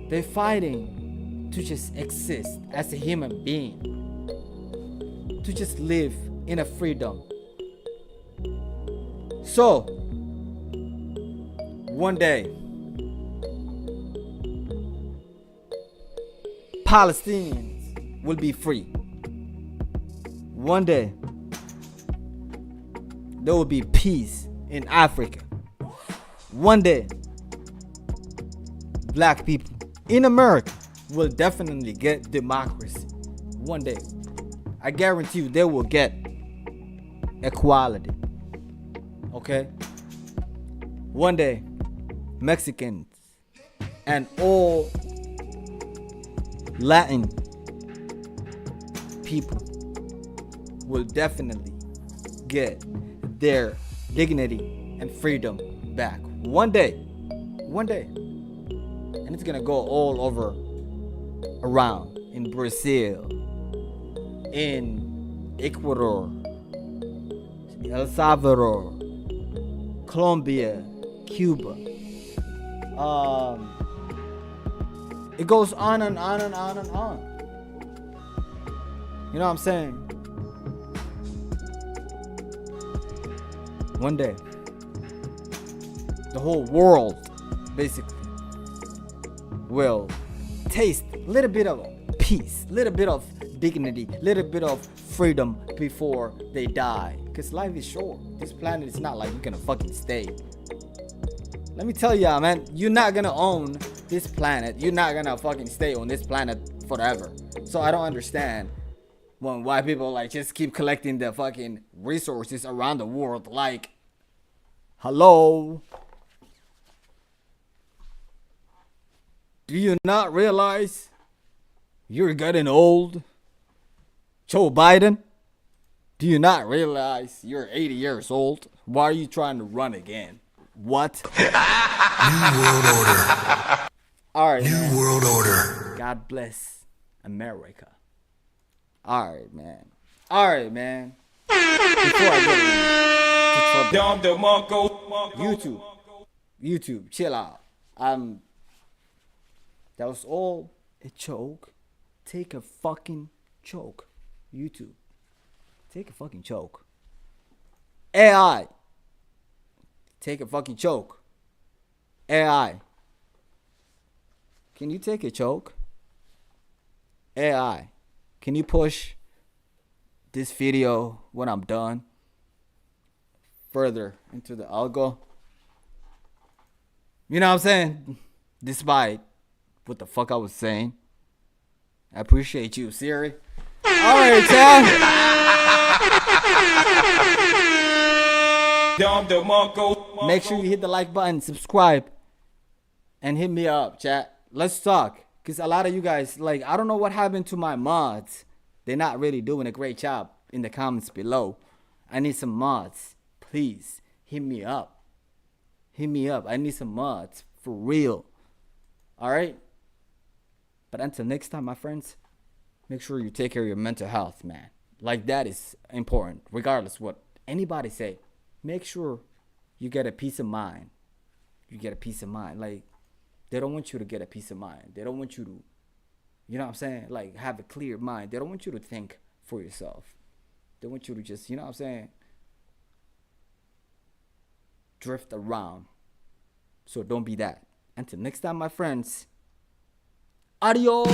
They're fighting to just exist as a human being. To just live in a freedom. So, one day, Palestinians will be free. One day, there will be peace in Africa. One day, black people in America will definitely get democracy. One day, I guarantee you they will get equality. Okay? One day, Mexicans and all Latin people will definitely get their dignity and freedom back. One day. And it's gonna go all over around in Brazil, in Ecuador, El Salvador, Colombia, Cuba. It goes on and on and on and on. You know what I'm saying? One day, the whole world basically will taste a little bit of peace, little bit of dignity, little bit of freedom before they die. Because life is short. This planet is not like you're gonna fucking stay. Let me tell y'all, man, you're not gonna own this planet. You're not gonna fucking stay on this planet forever. So I don't understand why people like just keep collecting the fucking resources around the world. Like, hello? Do you not realize you're getting old? Joe Biden? Do you not realize you're 80 years old? Why are you trying to run again? What? New World Order. All right, New man. World Order. God bless America. All right, man. Before I get into trouble, YouTube, chill out. That was all a joke. Take a fucking joke. YouTube. Take a fucking joke. AI. Take a fucking joke. AI. Can you take a joke? AI. Can you push this video when I'm done further into the algo? You know what I'm saying? Despite what the fuck I was saying. I appreciate you, Siri. Alright, chat. Make sure you hit the like button, subscribe, and hit me up, chat. Let's talk. Because a lot of you guys, like, I don't know what happened to my mods. They're not really doing a great job in the comments below. I need some mods. Please, hit me up. Hit me up. I need some mods. For real. Alright? But until next time, my friends, make sure you take care of your mental health, man. Like, that is important. Regardless what anybody say. Make sure you get a peace of mind. You get a peace of mind. Like, they don't want you to get a peace of mind. They don't want you to, you know what I'm saying? Like, have a clear mind. They don't want you to think for yourself. They want you to just, you know what I'm saying? Drift around. So don't be that. Until next time, my friends. Adios.